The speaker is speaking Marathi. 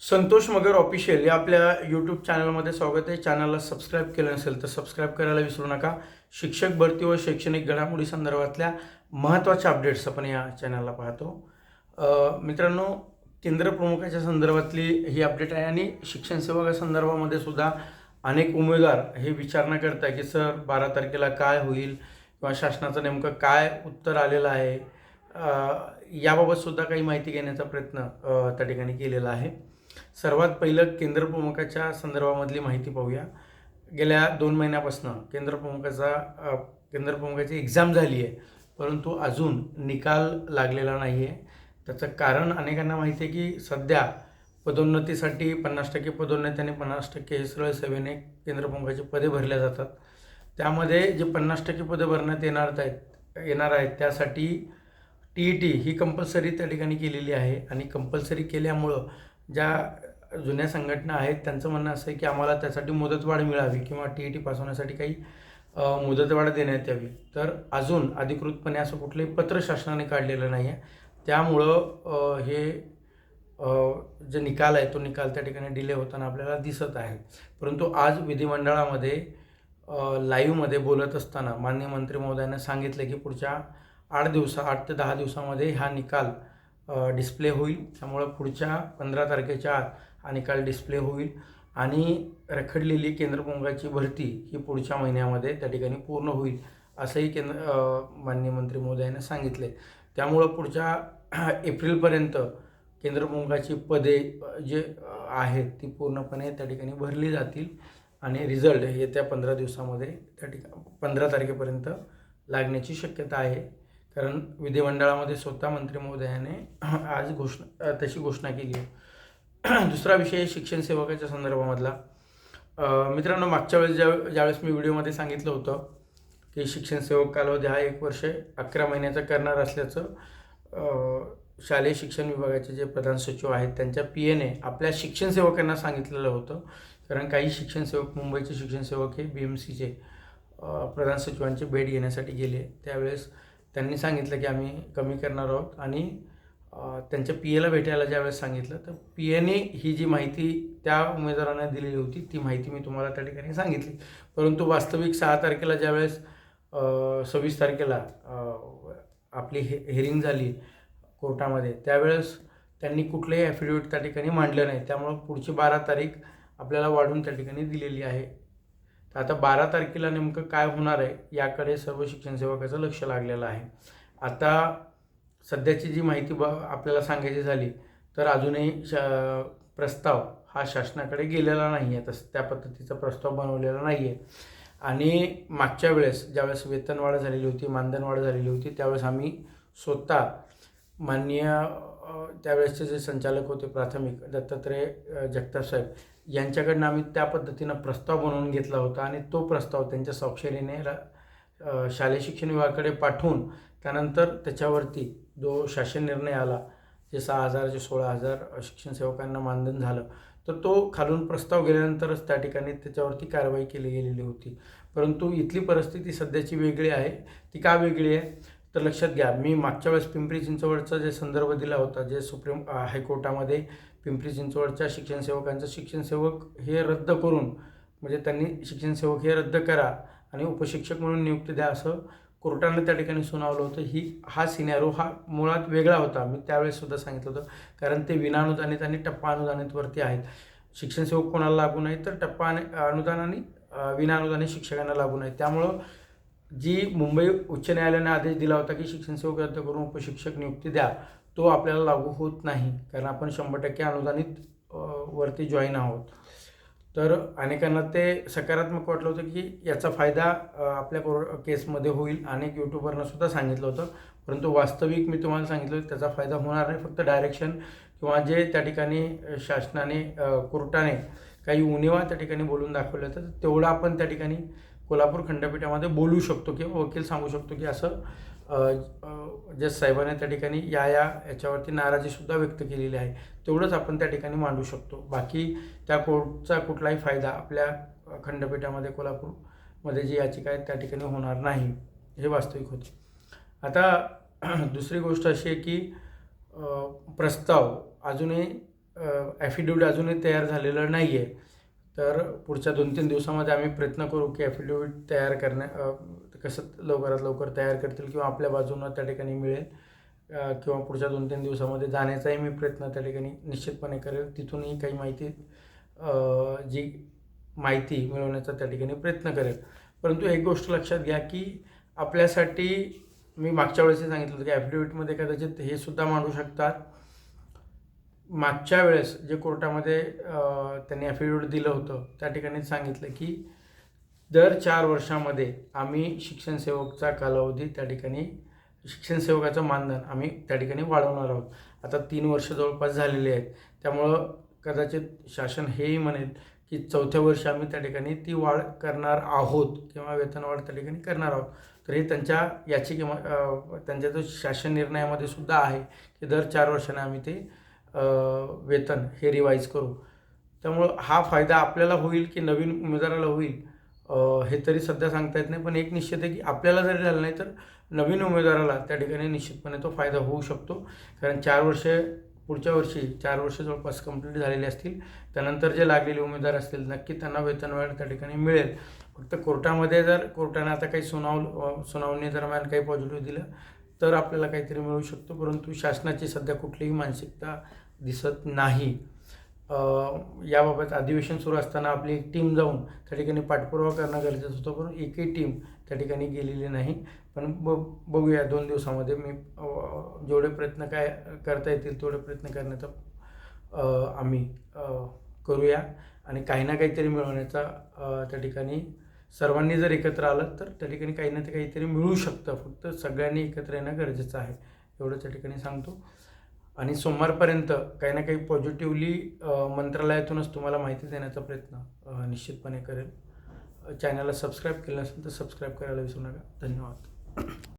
संतोष मगर ऑफिशियल या आपल्या यूट्यूब चॅनलमध्ये स्वागत आहे. चॅनलला सबस्क्राईब केलं नसेल तर सबस्क्राईब करायला विसरू नका. शिक्षक भरती व शैक्षणिक घडामोडी संदर्भातल्या महत्त्वाच्या अपडेट्स आपण या चॅनलला पाहतो. मित्रांनो, केंद्र प्रमुखाच्या संदर्भातली ही अपडेट आहे आणि शिक्षण सेवकासंदर्भामध्ये सुद्धा अनेक उमेदवार हे विचारणा करत आहे की सर 12 तारखेला काय होईल किंवा शासनाचं नेमकं काय उत्तर आलेलं आहे. याबाबत सुद्धा काही माहिती घेण्याचा प्रयत्न त्या ठिकाणी केलेला आहे. सर्वात पहिलं केंद्र प्रमुखाच्या संदर्भामधली माहिती पाहूया. गेल्या 2 महिन्यापासून केंद्र प्रमुखाची एक्झाम झाली आहे, परंतु अजून निकाल लागलेला नाही आहे. त्याचं कारण अनेकांना माहिती आहे की सध्या पदोन्नतीसाठी 50% पदोन्नती आणि 50% हे सरळ सेवेने केंद्र प्रमुखाची पदे भरल्या जातात. त्यामध्ये जे 50% पदे भरण्यात येणार आहेत त्यासाठी TET ही कंपल्सरी त्या ठिकाणी केलेली आहे आणि कंपल्सरी केल्यामुळं ज्या जुन्या संघटना आहेत त्यांचं म्हणणं असं आहे की आम्हाला त्यासाठी मुदतवाढ मिळावी किंवा TET पास होण्यासाठी काही मुदतवाढ देण्यात यावी. तर अजून अधिकृतपणे असं कुठलंही पत्र शासनाने काढलेलं नाही आहे. त्यामुळं हे जे निकाल आहे तो निकाल त्या ठिकाणी डिले होताना आपल्याला दिसत आहे. परंतु आज विधिमंडळामध्ये लाईव्हमध्ये बोलत असताना माननीय मंत्री महोदयांनी सांगितलं की पुढच्या 8 ते 10 दिवसामध्ये हा निकाल डिस्प्ले होईल. त्यामुळं पुढच्या 15 तारखेच्या आत हा निकाल डिस्प्ले होईल आणि रखडलेली केंद्र प्रमुखाची भरती ही पुढच्या महिन्यामध्ये त्या ठिकाणी पूर्ण होईल असंही माननीय मंत्री महोदयांनी सांगितले. त्यामुळं पुढच्या एप्रिलपर्यंत केंद्र प्रमुखाची पदे जे आहेत ती पूर्णपणे त्या ठिकाणी भरली जातील आणि रिझल्ट येत्या 15 दिवसामध्ये त्या ठिकाणी 15 तारखेपर्यंत लागण्याची शक्यता आहे. कारण विधिमंडळामध्ये स्वतः मंत्री महोदयाने आज तशी घोषणा केली आहे. दुसरा विषय शिक्षण सेवकाच्या संदर्भामधला. मित्रांनो, मागच्या वेळेस ज्यावेळेस मी व्हिडिओमध्ये सांगितलं होतं की शिक्षण सेवक कालावधी हा 1 वर्ष 11 महिन्याचा करणार असल्याचं शालेय शिक्षण विभागाचे जे प्रधान सचिव आहेत त्यांच्या PAने आपल्या शिक्षण सेवकांना सांगितलेलं होतं. कारण काही शिक्षण सेवक, मुंबईचे शिक्षण सेवक हे BMCचे प्रधान सचिवांची भेट घेण्यासाठी गेले. त्यावेळेस त्यांनी सांगितलं की आम्ही कमी करणार आहोत आणि त्यांच्या PAला भेटायला ज्यावेळेस सांगितलं तर PAने ही जी माहिती त्या उमेदवारांना दिलेली होती ती माहिती मी तुम्हाला त्या ठिकाणी सांगितली. परंतु वास्तविक 6 तारखेला ज्यावेळेस 26 तारखेला आपली हिअरिंग झाली कोर्टामध्ये त्यावेळेस त्यांनी कुठलंही ॲफिडेविट त्या ठिकाणी मांडलं नाही. त्यामुळं पुढची 12 तारीख आपल्याला वाढून त्या ठिकाणी दिलेली आहे. तर आता 12 तारखेला नेमकं काय होणार आहे याकडे सर्व शिक्षण सेवकाचं लक्ष लागलेलं आहे. आता सध्याची जी माहिती आपल्याला सांगायची झाली तर अजूनही प्रस्ताव हा शासनाकडे गेलेला नाही आहे. तसं त्या पद्धतीचा प्रस्ताव बनवलेला नाही आहे. आणि मागच्या वेळेस ज्यावेळेस वेतनवाढ झालेली होती, मानधनवाढ झालेली होती त्यावेळेस आम्ही स्वतः माननीय त्यावेळेसचे जे संचालक होते प्राथमिक दत्तात्रय जगताप साहेब यांच्याकडनं आम्ही त्या पद्धतीनं प्रस्ताव बनवून घेतला होता आणि तो प्रस्ताव त्यांच्या स्वाक्षरीने शालेय शिक्षण विभागाकडे पाठवून त्यानंतर त्याच्यावरती जो शासन निर्णय आला जे 6,000 जे 16,000 शिक्षण सेवकांना मानधन झालं तर तो खालून प्रस्ताव गेल्यानंतरच त्या ठिकाणी त्याच्यावरती कारवाई केली गेलेली होती. परंतु इथली परिस्थिती सध्याची वेगळी आहे. ती का वेगळी आहे तर लक्षात घ्या, मी मागच्या वेळेस पिंपरी चिंचवडचा जे संदर्भ दिला होता, जे सुप्रीम हायकोर्टामध्ये पिंपरी चिंचवडच्या शिक्षण सेवकांचं शिक्षण सेवक हे रद्द करून म्हणजे त्यांनी शिक्षण सेवक हे रद्द करा आणि उपशिक्षक म्हणून नियुक्ती द्या असं कोर्टानं त्या ठिकाणी सुनावलं होतं. हा सिनॅरिओ हा मुळात वेगळा होता. मी त्यावेळेससुद्धा सांगितलं होतं. कारण ते विनाअनुदानित आणि टप्पा अनुदानितवरती आहेत. शिक्षण सेवक कोणाला लागू नाही तर टप्पा अनुदान आणि विनाअनुदानित शिक्षकांना लागू नाही. त्यामुळं जी मुंबई उच्च न्यायालयाने आदेश दिला होता की शिक्षण सेवक रद्द करून उपशिक्षक नियुक्ती द्या तो आपल्याला लागू होत नाही. कारण आपण 100% अनुदानित वरती जॉईन आहोत. तर अनेकांना ते सकारात्मक वाटलं होतं की याचा फायदा आपल्या केसमध्ये होईल. अनेक यूट्यूबरनं सुद्धा सांगितलं होतं. परंतु वास्तविक मी तुम्हाला सांगितलं त्याचा फायदा होणार नाही. फक्त डायरेक्शन किंवा जे त्या ठिकाणी शासनाने कोर्टाने काही उणिवा त्या ठिकाणी बोलून दाखवलं होतं तेवढं आपण त्या ठिकाणी कोल्हापूर खंडपीठामध्ये बोलू शकतो किंवा वकील सांगू शकतो की असं जज साहेबांनी त्या ठिकाणी याच्यावरती नाराजीसुद्धा व्यक्त केलेली आहे. तेवढंच आपण त्या ठिकाणी मांडू शकतो. बाकी त्या कोर्टचा कुठलाही फायदा आपल्या खंडपीठामध्ये कोल्हापूरमध्ये जी याचिका आहे त्या ठिकाणी होणार नाही हे वास्तविक होते. आता दुसरी गोष्ट अशी आहे की प्रस्ताव अजूनही ॲफिडेविट अजूनही तयार झालेलं नाही आहे. तर पुढच्या 2-3 दिवसामध्ये आम्ही प्रयत्न करू की ॲफिडेविट तयार कसं लवकरात लवकर तयार करतील किंवा आपल्या बाजूनं त्या ठिकाणी मिळेल, किंवा पुढच्या 2-3 दिवसामध्ये जाण्याचाही मी प्रयत्न त्या ठिकाणी निश्चितपणे करेल. तिथूनही काही माहिती जी माहिती मिळवण्याचा त्या ठिकाणी प्रयत्न करेल. परंतु एक गोष्ट लक्षात घ्या की आपल्यासाठी मी मागच्या वेळेसही सांगितलं होतं की ॲफिडेविटमध्ये कदाचित हे सुद्धा मांडू शकतात. मागच्या वेळेस जे कोर्टामध्ये त्यांनी ॲफिडेविट दिलं होतं त्या ठिकाणी सांगितलं की दर 4 वर्षामध्ये आम्ही शिक्षण सेवकचा कालावधी त्या ठिकाणी शिक्षण सेवकाचं मानधन आम्ही त्या ठिकाणी वाढवणार आहोत. आता 3 वर्ष जवळपास झालेली आहेत. त्यामुळं कदाचित शासन हेही म्हणेल की 4थ्या वर्षी आम्ही त्या ठिकाणी ती वाढ करणार आहोत किंवा वेतनवाढ त्या ठिकाणी करणार आहोत. तर हे त्यांच्या त्यांच्या जो शासन निर्णयामध्ये सुद्धा आहे की दर 4 वर्षांनी आम्ही ते वेतन हे रिवाईज करू. त्यामुळं हा फायदा आपल्याला होईल की नवीन उमेदवाराला होईल हे तरी सध्या सांगता येत नाही. पण एक निश्चित आहे की आपल्याला जरी झालं नाही तर नवीन उमेदवाराला त्या ठिकाणी निश्चितपणे तो फायदा होऊ शकतो. कारण 4 वर्षे पुढच्या वर्षी 4 वर्ष जवळपास कंप्लीट झालेली असतील. त्यानंतर जे लागलेले उमेदवार असतील नक्की त्यांना वेतनवाढ त्या ठिकाणी मिळेल. फक्त कोर्टामध्ये जर कोर्टाने आता काही सुनावणी दरम्यान काही पॉझिटिव्ह दिलं तर आपल्याला काहीतरी मिळू शकतो. परंतु शासनाची सध्या कुठलीही मानसिकता दिसत नाही. याबाबत अधिवेशन सुरू असताना आपली एक टीम जाऊन त्या ठिकाणी पाठपुरावा करणं गरजेचं होतं, पण एकही टीम त्या ठिकाणी गेलेली नाही. पण बघूया 2 दिवसामध्ये मी जेवढे प्रयत्न काय करता येतील तेवढे प्रयत्न करण्याचा आम्ही करूया आणि काही ना काहीतरी मिळवण्याचा त्या ठिकाणी सर्वांनी जर एकत्र आलं तर त्या ठिकाणी काही ना काहीतरी मिळू शकतं. फक्त सगळ्यांनी एकत्र येणं गरजेचं आहे एवढं त्या ठिकाणी सांगतो. आणि सोमवारपर्यंत काही ना काही पॉझिटिव्हली मंत्रालयातूनच तुम्हाला माहिती देण्याचा प्रयत्न निश्चितपणे करेल. चॅनलला सबस्क्राईब केलं नसेल तर सबस्क्राईब करायला विसरू नका. धन्यवाद.